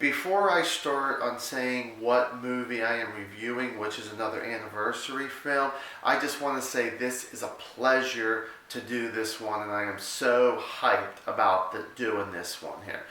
Before I start on saying what movie I am reviewing, which is another anniversary film, I just want to say this is a pleasure to do this one, and I am so hyped about doing this one here.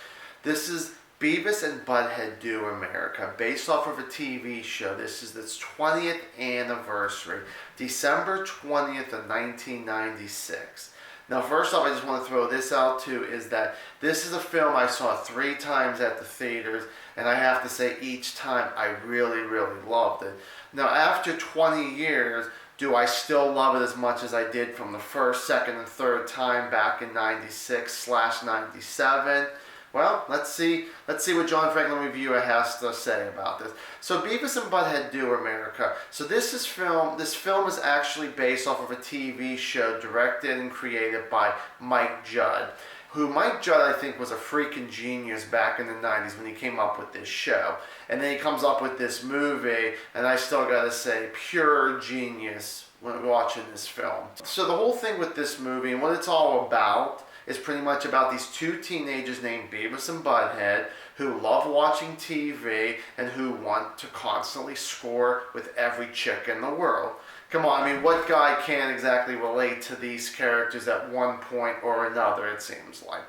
This is Beavis and Butt-Head Do America, based off of a TV show. This is its 20th anniversary, December 20th of 1996. Now, first off, I just want to throw this out too, is that this is a film I saw 3 times at the theaters, and I have to say each time I really, really loved it. Now, after 20 years, do I still love it as much as I did from the first, second, and third time back in 96/97? Well, let's see what John Franklin Reviewer has to say about this. So, Beavis and Butt-Head Do America. So this film is actually based off of a TV show directed and created by Mike Judge, who Mike Judge, I think, was a freaking genius back in the 90s when he came up with this show. And then he comes up with this movie, and I still gotta say, pure genius when watching this film. So the whole thing with this movie and what it's all about is pretty much about these 2 teenagers named Beavis and Butt-Head who love watching TV and who want to constantly score with every chick in the world. Come on, I mean, what guy can't exactly relate to these characters at one point or another, it seems like.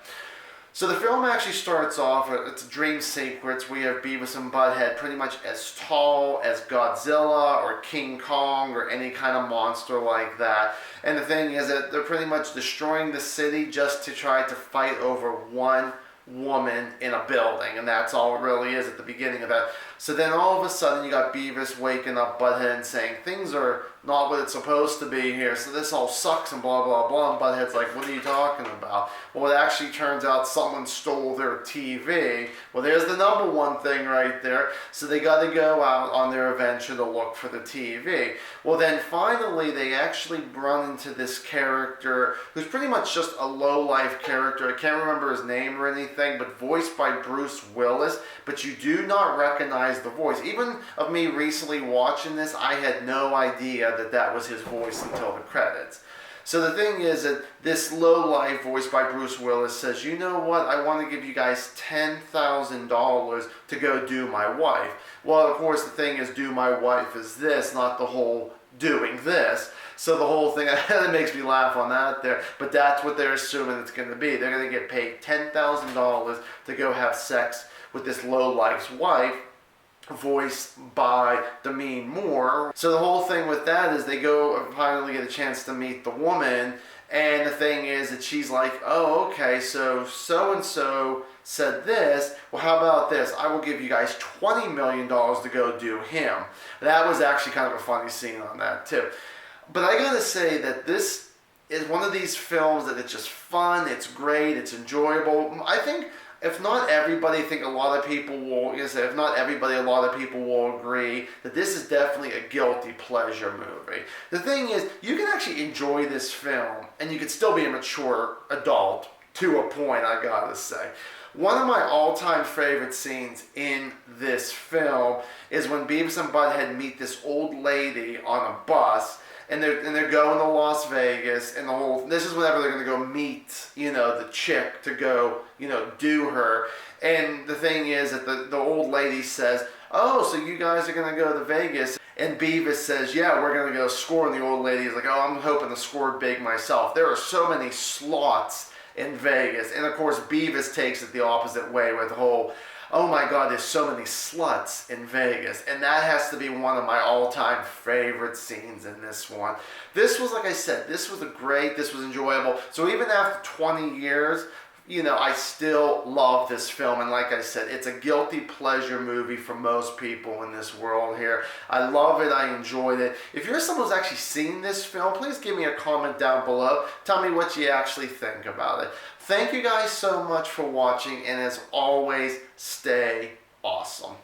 So the film actually starts off, it's a dream sequence. We have Beavis and Butt-Head pretty much as tall as Godzilla or King Kong or any kind of monster like that. And the thing is that they're pretty much destroying the city just to try to fight over one woman in a building, and that's all it really is at the beginning of that. So then all of a sudden you got Beavis waking up Butt-Head and saying things are not what it's supposed to be here, so this all sucks and blah blah blah, and Butt-Head's like, what are you talking about? Well, it actually turns out someone stole their TV. Well, there's the number one thing right there. So they got to go out on their adventure to look for the TV. Well, then finally they actually run into this character who's pretty much just a low-life character. I can't remember his name or anything, but voiced by Bruce Willis, but you do not recognize the voice. Even of me recently watching this, I had no idea that was his voice until the credits. So the thing is that this low-life voiced by Bruce Willis says, you know what, I want to give you guys $10,000 to go do my wife. Well, of course, the thing is, do my wife is this, not the whole doing this. So the whole thing, it makes me laugh on that there, but that's what they're assuming it's going to be. They're going to get paid $10,000 to go have sex with this low-life's wife, voiced by Demi Moore. So the whole thing with that is they go finally get a chance to meet the woman, and the thing is that she's like, oh, okay, so and so said this, well, how about this? I will give you guys $20 million to go do him. That was actually kind of a funny scene on that too. But I gotta say that this is one of these films that it's just fun, it's great, it's enjoyable. I think if not everybody, I think a lot of people will, if not everybody, a lot of people will agree that this is definitely a guilty pleasure movie. The thing is, you can actually enjoy this film, and you can still be a mature adult to a point, I gotta say. One of my all-time favorite scenes in this film is when Beavis and Butt-Head meet this old lady on a bus, and they're going to Las Vegas, and this is whenever they're going to go meet, the chick to go, do her. And the thing is that the old lady says, oh, so you guys are going to go to Vegas. And Beavis says, yeah, we're going to go score. And the old lady is like, oh, I'm hoping to score big myself. There are so many slots in Vegas. And of course, Beavis takes it the opposite way with the whole, oh my God, there's so many sluts in Vegas. And that has to be one of my all-time favorite scenes in this one. This was, like I said, this was enjoyable. So even after 20 years, I still love this film. And like I said, it's a guilty pleasure movie for most people in this world here. I love it. I enjoyed it. If you're someone who's actually seen this film, please give me a comment down below. Tell me what you actually think about it. Thank you guys so much for watching, and as always, stay awesome.